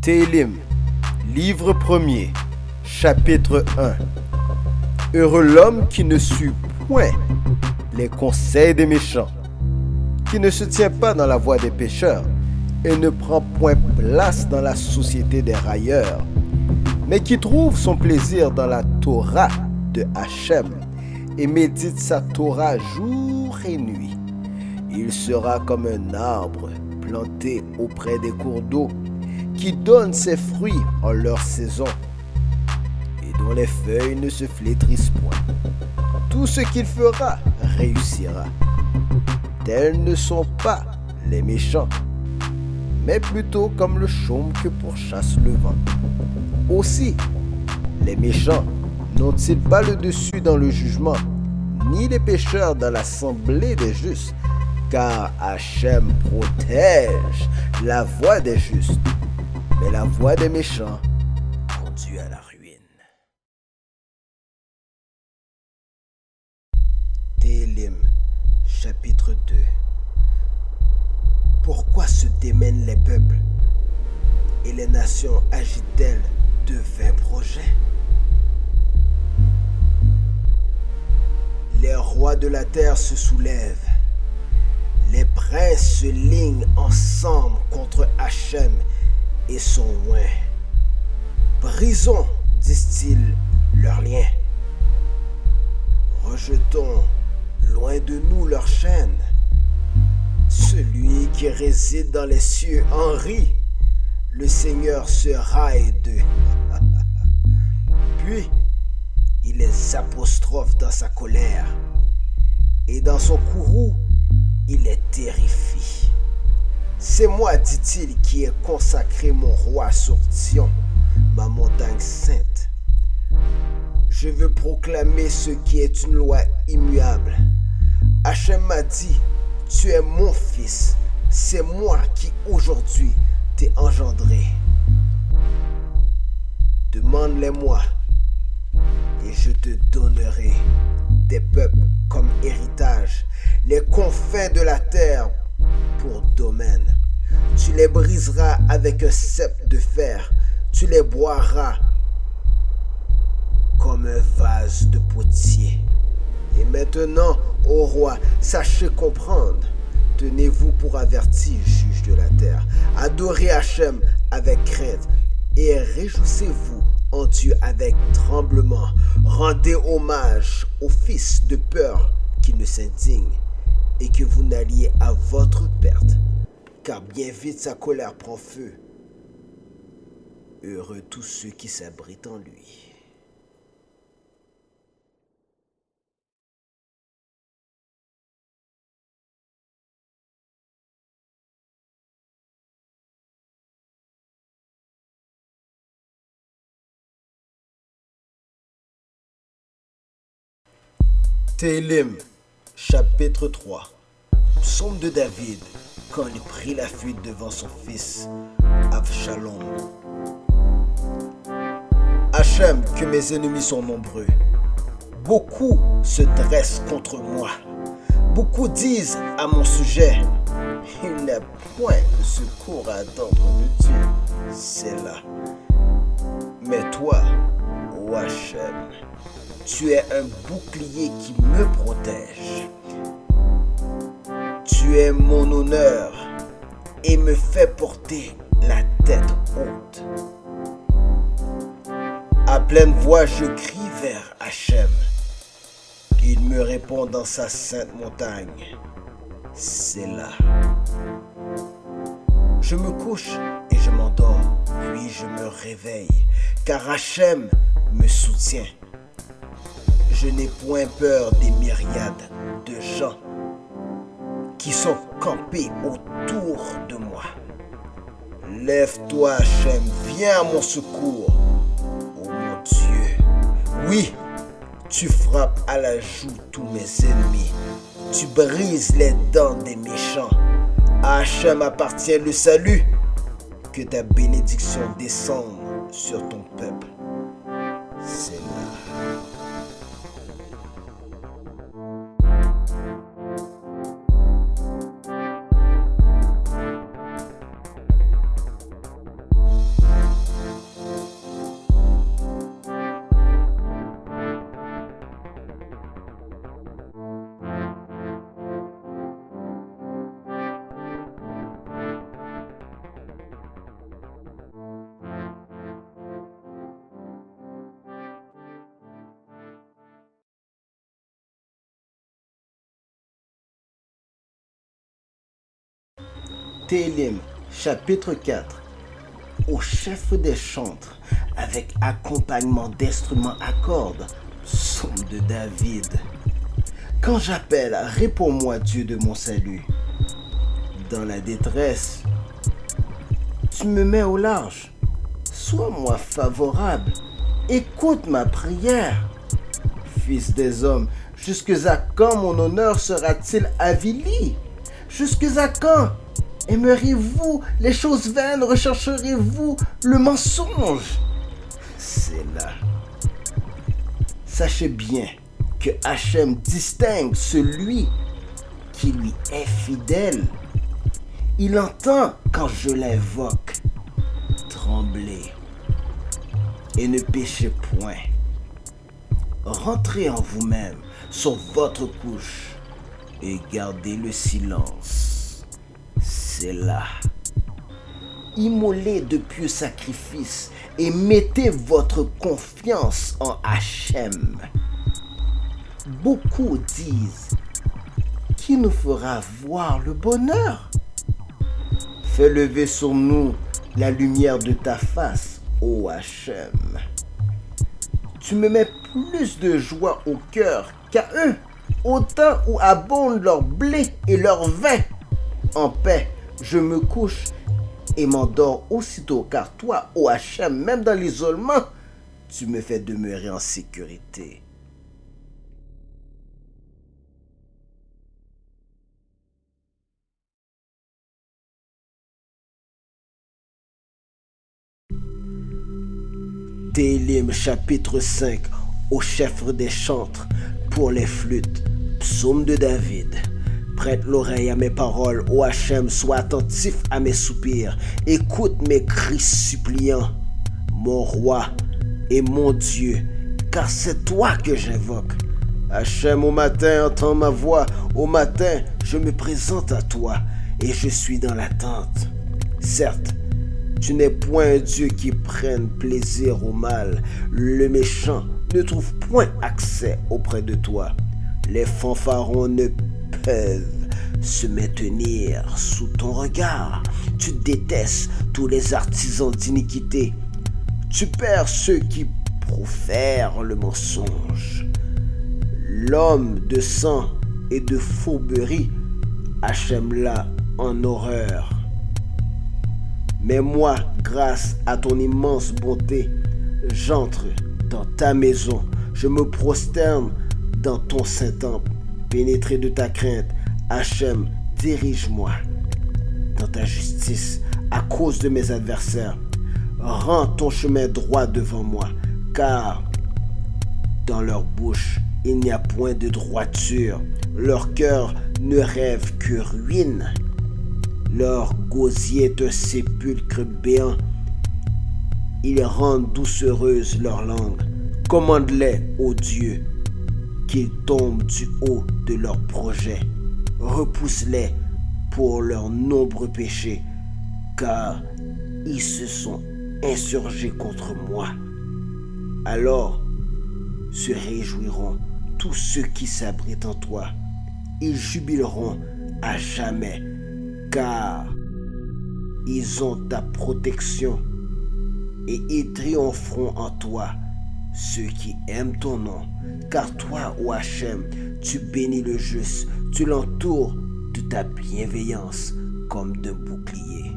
Télim, livre 1er, chapitre 1. Heureux l'homme qui ne suit point les conseils des méchants, qui ne se tient pas dans la voie des pécheurs et ne prend point place dans la société des railleurs, mais qui trouve son plaisir dans la Torah de Hachem et médite sa Torah jour et nuit. Il sera comme un arbre planté auprès des cours d'eau, qui donne ses fruits en leur saison et dont les feuilles ne se flétrissent point. Tout ce qu'il fera réussira. Tels ne sont pas les méchants, mais plutôt comme le chaume que pourchasse le vent. Aussi, les méchants n'ont-ils pas le dessus dans le jugement, ni les pécheurs dans l'assemblée des justes, car Hachem protège la voie des justes, mais la voie des méchants conduit à la ruine. Télim, chapitre 2. Pourquoi se démènent les peuples et les nations agitent-elles de vains projets? Les rois de la terre se soulèvent, les princes se lignent ensemble contre Hachem et son oint. Brisons, disent-ils, leurs liens. Rejetons loin de nous leurs chaînes. Celui qui réside dans les cieux en rit. Le Seigneur se raille d'eux. Puis, il les apostrophe dans sa colère. Et dans son courroux, il les terrifie. C'est moi, dit-il, qui ai consacré mon roi sur Sion, ma montagne sainte. Je veux proclamer ce qui est une loi immuable. Hachem m'a dit, tu es mon fils, c'est moi qui aujourd'hui t'ai engendré. Demande-les-moi, et je te donnerai des peuples comme héritage, les confins de la terre pour domaine. Tu les briseras avec un sceptre de fer, tu les boiras comme un vase de potier. Et maintenant, ô roi, sachez comprendre. Tenez-vous pour averti, juge de la terre. Adorez Hachem avec crainte et réjouissez-vous en Dieu avec tremblement. Rendez hommage au fils de peur qui ne s'indigne et que vous n'alliez à votre perte, car bien vite sa colère prend feu. Heureux tous ceux qui s'abritent en lui. Télim, chapitre 3. Psaume de David, quand il prit la fuite devant son fils, Avshalom. Hachem, que mes ennemis sont nombreux. Beaucoup se dressent contre moi. Beaucoup disent à mon sujet, il n'y a point de secours à attendre de Dieu. C'est là. Mais toi, ô Hachem, tu es un bouclier qui me protège. Tu es mon honneur et me fais porter la tête haute. À pleine voix, je crie vers Hachem. Il me répond dans sa sainte montagne. C'est là. Je me couche et je m'endors, puis je me réveille, car Hachem me soutient. Je n'ai point peur des myriades de gens qui sont campés autour de moi. Lève-toi, Hachem, viens à mon secours. Oh mon Dieu, oui, tu frappes à la joue tous mes ennemis. Tu brises les dents des méchants. À Hachem appartient le salut. Que ta bénédiction descende sur ton peuple. C'est là. Télim, chapitre 4. Au chef des chantres, avec accompagnement d'instruments à cordes, psaume de David. Quand j'appelle, réponds-moi, Dieu de mon salut. Dans la détresse, tu me mets au large. Sois-moi favorable. Écoute ma prière. Fils des hommes, jusque à quand mon honneur sera-t-il avili? Jusque à quand aimeriez-vous les choses vaines? Rechercherez-vous le mensonge? C'est là. Sachez bien que Hachem distingue celui qui lui est fidèle. Il entend quand je l'invoque. Tremblez et ne péchez point. Rentrez en vous-même sur votre couche et gardez le silence. C'est là. Immolez de pieux sacrifices et mettez votre confiance en Hachem. Beaucoup disent: qui nous fera voir le bonheur? Fais lever sur nous la lumière de ta face, ô Hachem. Tu me mets plus de joie au cœur qu'à eux, au temps où abondent leur blé et leur vin. En paix, je me couche et m'endors aussitôt, car toi, ô Hachem, même dans l'isolement, tu me fais demeurer en sécurité. Télim, chapitre 5, au chef des chantres, pour les flûtes, psaume de David. Prête l'oreille à mes paroles, ô Hachem, sois attentif à mes soupirs. Écoute mes cris suppliants, mon roi et mon Dieu, car c'est toi que j'invoque. Hachem, au matin, entends ma voix. Au matin, je me présente à toi et je suis dans l'attente. Certes, tu n'es point un Dieu qui prenne plaisir au mal. Le méchant ne trouve point accès auprès de toi. Les fanfarons ne peuvent se maintenir sous ton regard. Tu détestes tous les artisans d'iniquité. Tu perds ceux qui profèrent le mensonge. L'homme de sang et de fourberie, Hachem l'a en horreur. Mais moi, grâce à ton immense bonté, j'entre dans ta maison. Je me prosterne dans ton saint temple. Pénétré de ta crainte, Hachem, dirige-moi dans ta justice à cause de mes adversaires. Rends ton chemin droit devant moi, car dans leur bouche, il n'y a point de droiture. Leur cœur ne rêve que ruine. Leur gosier est un sépulcre béant. Ils rendent doucereuse leur langue. Commande-les, ô Dieu, qu'ils tombent du haut de leurs projets. Repousse-les pour leurs nombreux péchés, car ils se sont insurgés contre moi. Alors se réjouiront tous ceux qui s'abritent en toi. Ils jubileront à jamais, car ils ont ta protection et ils triompheront en toi, ceux qui aiment ton nom. Car toi, ô Hachem, tu bénis le juste, tu l'entoures de ta bienveillance comme d'un bouclier.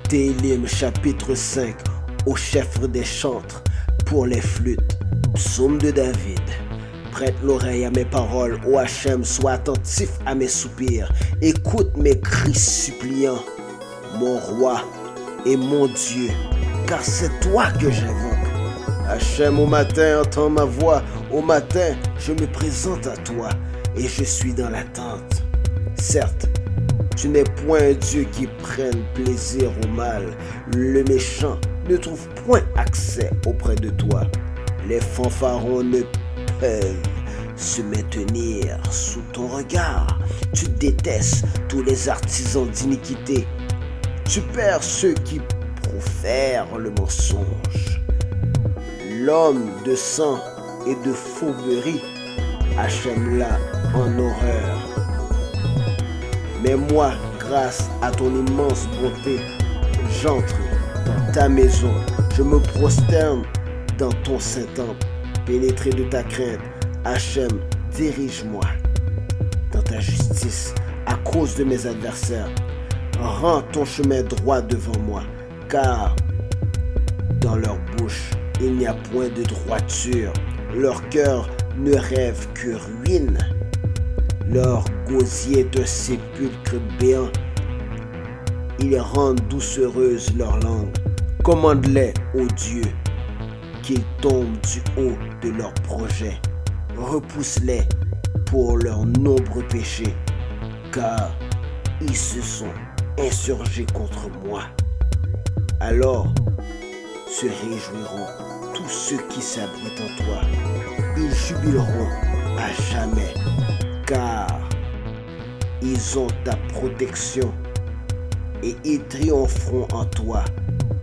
Télim, chapitre 5, au chef des chantres, pour les flûtes, psaume de David. Prête l'oreille à mes paroles, ô Hachem, sois attentif à mes soupirs. Écoute mes cris suppliants, mon roi et mon Dieu, car c'est toi que j'invoque. Hachem, au matin, entends ma voix. Au matin, je me présente à toi et je suis dans l'attente. Certes, tu n'es point un Dieu qui prenne plaisir au mal. Le méchant ne trouve point accès auprès de toi. Les fanfarons ne peuvent se maintenir sous ton regard. Tu détestes tous les artisans d'iniquité. Tu perds ceux qui profèrent le mensonge. L'homme de sang et de fourberie, Hachem l'a en horreur. Mais moi, grâce à ton immense bonté, j'entre dans ta maison. Je me prosterne dans ton saint temple. Pénétré de ta crainte, Hachem, dirige-moi dans ta justice à cause de mes adversaires. Rends ton chemin droit devant moi, car dans leur bouche, il n'y a point de droiture. Leur cœur ne rêve que ruine. Leur gosier est un sépulcre béant. Ils rendent doucereuse leur langue. Commande-les, ô Dieu, qu'ils tombent du haut de leurs projets. Repousse-les pour leurs nombreux péchés, car ils se sont insurgés contre moi. Alors se réjouiront tous ceux qui s'abritent en toi. Ils jubileront à jamais, car ils ont ta protection et ils triompheront en toi,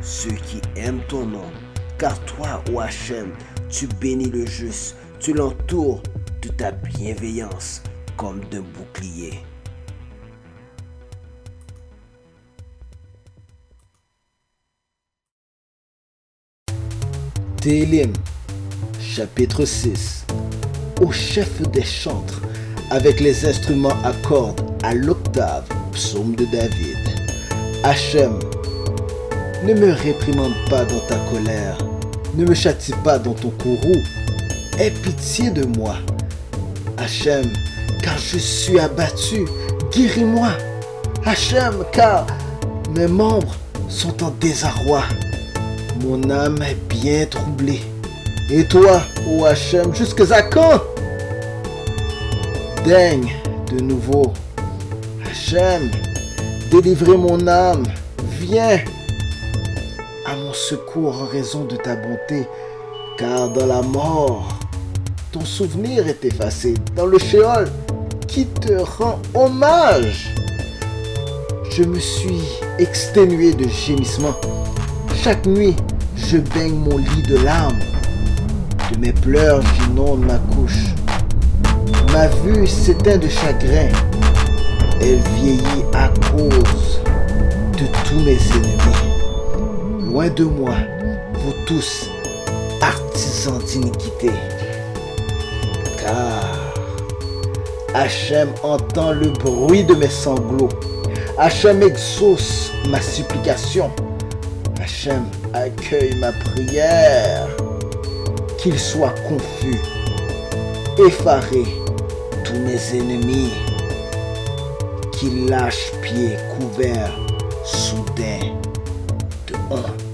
ceux qui aiment ton nom. Car toi, ô Hachem, tu bénis le juste, tu l'entoures de ta bienveillance comme d'un bouclier. Télim, chapitre 6. Au chef des chantres, avec les instruments à cordes à l'octave, psaume de David. Hachem, ne me réprimande pas dans ta colère, ne me châtie pas dans ton courroux, aie pitié de moi. Hachem, car je suis abattu, guéris-moi. Hachem, car mes membres sont en désarroi. Mon âme est bien troublée. Et toi, ô Hachem, jusqu'à quand? Daigne de nouveau. Hachem, délivrez mon âme. Viens à mon secours en raison de ta bonté, car dans la mort, ton souvenir est effacé. Dans le Sheol, qui te rend hommage? Je me suis exténué de gémissements. Chaque nuit, je baigne mon lit de larmes. De mes pleurs, j'inonde ma couche. Ma vue s'éteint de chagrin. Elle vieillit à cause de tous mes ennemis. Loin de moi, vous tous, artisans d'iniquité. Car Hachem entend le bruit de mes sanglots. Hachem exauce ma supplication. Hachem accueille ma prière. Qu'ils soient confus, effarés, tous mes ennemis. Qu'ils lâchent pied couvert, soudain de honte.